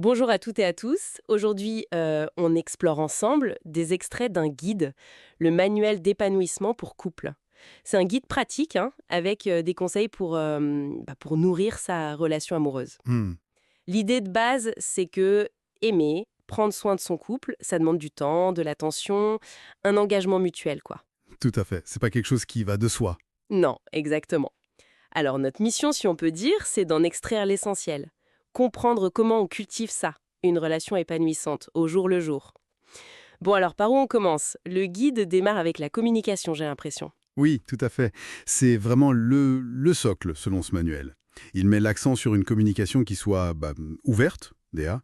Bonjour à toutes et à tous. Aujourd'hui, on explore ensemble des extraits d'un guide, le manuel d'épanouissement pour couple. C'est un guide pratique, hein, avec des conseils pour nourrir sa relation amoureuse. Hmm, L'idée de base, c'est que aimer, prendre soin de son couple, ça demande du temps, de l'attention, un engagement mutuel, quoi. tout à fait. C'est pas quelque chose qui va de soi. Non, exactement. Alors notre mission, si on peut dire, c'est d'en extraire l'essentiel. Comprendre comment on cultive ça, une relation épanouissante, au jour le jour. Bon alors par où on commence? Le guide démarre avec la communication, j'ai l'impression. Oui, tout à fait. C'est vraiment le socle, selon ce manuel. Il met l'accent sur une communication qui soit ouverte, déjà,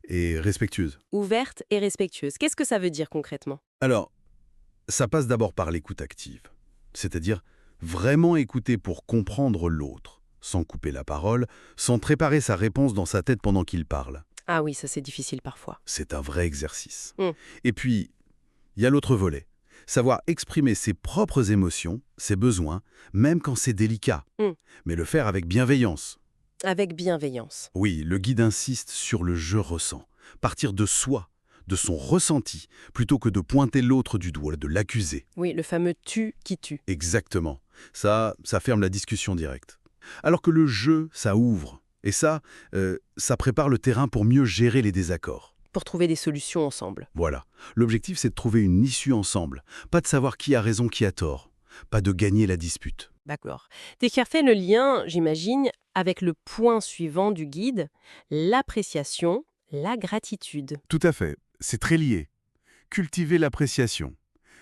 et respectueuse. Ouverte et respectueuse. Qu'est-ce que ça veut dire concrètement? Alors, ça passe d'abord par l'écoute active. C'est-à-dire vraiment écouter pour comprendre l'autre, sans couper la parole, sans préparer sa réponse dans sa tête pendant qu'il parle. Ah oui, ça c'est difficile parfois. C'est un vrai exercice. Hmm. Et puis, il y a l'autre volet. Savoir exprimer ses propres émotions, ses besoins, même quand c'est délicat. Hmm. Mais le faire avec bienveillance. Avec bienveillance. Oui, le guide insiste sur le «je ressens». Partir de soi, de son ressenti, plutôt que de pointer l'autre du doigt, de l'accuser. Oui, le fameux tu qui tue. Exactement. Ça ferme la discussion directe. Alors que le «je», ça ouvre. Et ça prépare le terrain pour mieux gérer les désaccords. Pour trouver des solutions ensemble. Voilà. L'objectif, c'est de trouver une issue ensemble. Pas de savoir qui a raison, qui a tort. Pas de gagner la dispute. D'accord. Dès qu'il fait le lien, j'imagine, avec le point suivant du guide, l'appréciation, la gratitude. Tout à fait. C'est très lié. Cultiver l'appréciation.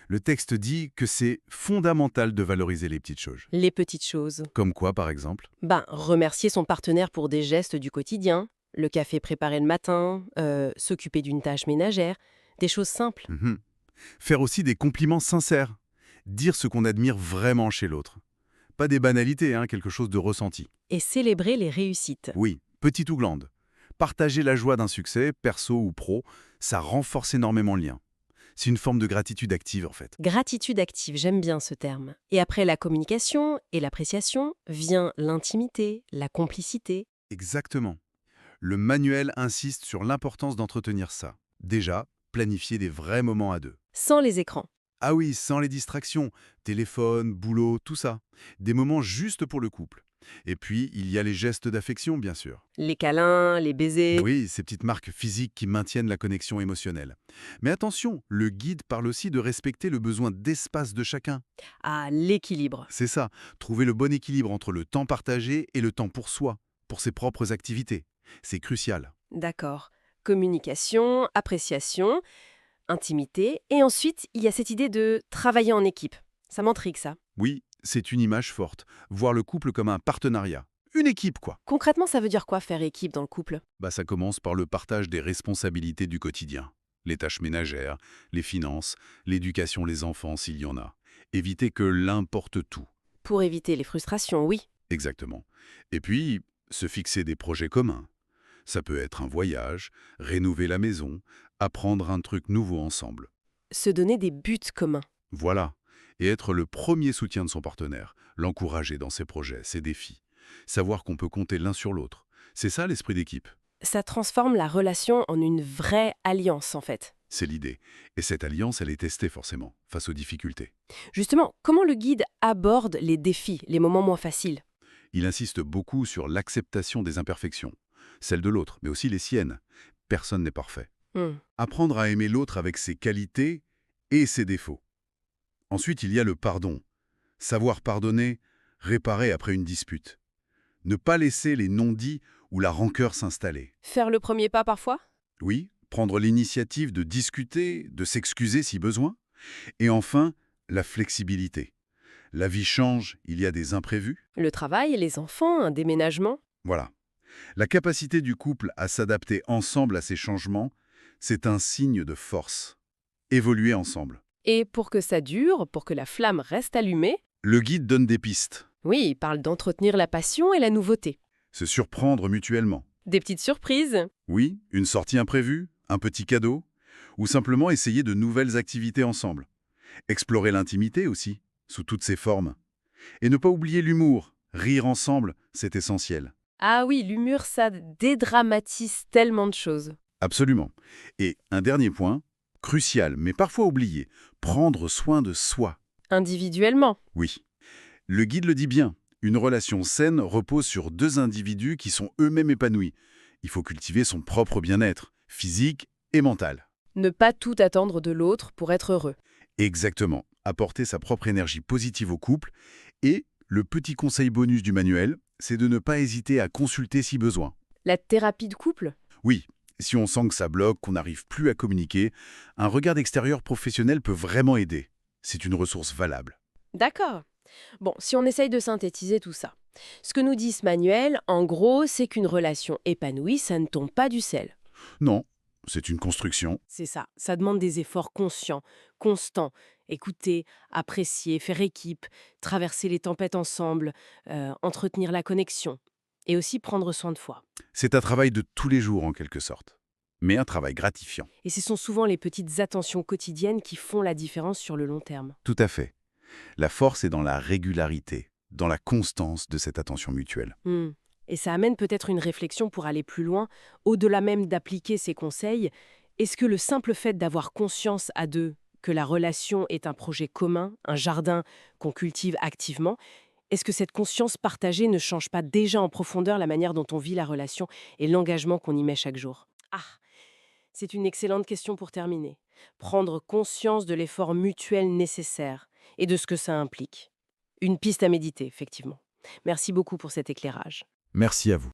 Le texte dit que c'est fondamental de valoriser les petites choses. Les petites choses. Comme quoi, par exemple? Remercier son partenaire pour des gestes du quotidien, le café préparé le matin, s'occuper d'une tâche ménagère, des choses simples. Mhm. Faire aussi des compliments sincères. Dire ce qu'on admire vraiment chez l'autre. Pas des banalités, quelque chose de ressenti. Et célébrer les réussites. Oui, petite ou grande. Partager la joie d'un succès, perso ou pro, ça renforce énormément le lien. C'est une forme de gratitude active, en fait. Gratitude active, j'aime bien ce terme. Et après la communication et l'appréciation, vient l'intimité, la complicité. Exactement. Le manuel insiste sur l'importance d'entretenir ça. Déjà, planifier des vrais moments à deux. Sans les écrans. Ah oui, sans les distractions, téléphone, boulot, tout ça. Des moments juste pour le couple. Et puis, il y a les gestes d'affection, bien sûr. Les câlins, les baisers. Oui, ces petites marques physiques qui maintiennent la connexion émotionnelle. Mais attention, le guide parle aussi de respecter le besoin d'espace de chacun. Ah, l'équilibre. C'est ça, trouver le bon équilibre entre le temps partagé et le temps pour soi, pour ses propres activités. C'est crucial. D'accord. Communication, appréciation, intimité. Et ensuite, il y a cette idée de travailler en équipe. Ça m'intrigue, ça. Oui, c'est une image forte. Voir le couple comme un partenariat. Une équipe, quoi. Concrètement, ça veut dire quoi faire équipe dans le couple? Ça commence par le partage des responsabilités du quotidien. Les tâches ménagères, les finances, l'éducation, les enfants, s'il y en a. Éviter que l'un porte tout. Pour éviter les frustrations, oui. Exactement. Et puis, se fixer des projets communs. Ça peut être un voyage, rénover la maison, apprendre un truc nouveau ensemble. Se donner des buts communs. Voilà. Et être le premier soutien de son partenaire, l'encourager dans ses projets, ses défis. Savoir qu'on peut compter l'un sur l'autre. C'est ça l'esprit d'équipe. Ça transforme la relation en une vraie alliance, en fait. C'est l'idée. Et cette alliance, elle est testée forcément, face aux difficultés. Justement, comment le guide aborde les défis, les moments moins faciles? Il insiste beaucoup sur l'acceptation des imperfections. Celles de l'autre, mais aussi les siennes. Personne n'est parfait. Hmm. Apprendre à aimer l'autre avec ses qualités et ses défauts. Ensuite, il y a le pardon. Savoir pardonner, réparer après une dispute. Ne pas laisser les non-dits ou la rancœur s'installer. Faire le premier pas parfois? Oui, prendre l'initiative de discuter, de s'excuser si besoin. Et enfin, la flexibilité. La vie change, il y a des imprévus. Le travail, les enfants, un déménagement? Voilà. La capacité du couple à s'adapter ensemble à ces changements, c'est un signe de force. Évoluer ensemble. Et pour que ça dure, pour que la flamme reste allumée, Le guide donne des pistes. oui, il parle d'entretenir la passion et la nouveauté. Se surprendre mutuellement. Des petites surprises. Oui, une sortie imprévue, un petit cadeau, ou simplement essayer de nouvelles activités ensemble. Explorer l'intimité aussi, sous toutes ses formes. Et ne pas oublier l'humour. Rire ensemble, c'est essentiel. Ah oui, l'humour, ça dédramatise tellement de choses. Absolument. Et un dernier point, crucial, mais parfois oublié, prendre soin de soi. Individuellement. Oui. Le guide le dit bien, une relation saine repose sur deux individus qui sont eux-mêmes épanouis. Il faut cultiver son propre bien-être, physique et mental. Ne pas tout attendre de l'autre pour être heureux. Exactement. Apporter sa propre énergie positive au couple. Et le petit conseil bonus du manuel, c'est de ne pas hésiter à consulter si besoin. La thérapie de couple? Oui, si on sent que ça bloque, qu'on n'arrive plus à communiquer, un regard extérieur professionnel peut vraiment aider. C'est une ressource valable. D'accord. Bon, si on essaye de synthétiser tout ça. Ce que nous dit ce manuel, en gros, c'est qu'une relation épanouie, ça ne tombe pas du ciel. Non, c'est une construction. C'est ça. Ça demande des efforts conscients, constants. Écouter, apprécier, faire équipe, traverser les tempêtes ensemble, entretenir la connexion. Et aussi prendre soin de soi. C'est un travail de tous les jours en quelque sorte. Mais un travail gratifiant. Et ce sont souvent les petites attentions quotidiennes qui font la différence sur le long terme. Tout à fait. La force est dans la régularité, dans la constance de cette attention mutuelle. Hmm. Et ça amène peut-être une réflexion pour aller plus loin, au-delà même d'appliquer ces conseils. Est-ce que le simple fait d'avoir conscience à deux que la relation est un projet commun, un jardin qu'on cultive activement, est-ce que cette conscience partagée ne change pas déjà en profondeur la manière dont on vit la relation et l'engagement qu'on y met chaque jour? Ah, c'est une excellente question pour terminer. Prendre conscience de l'effort mutuel nécessaire et de ce que ça implique. Une piste à méditer, effectivement. Merci beaucoup pour cet éclairage. Merci à vous.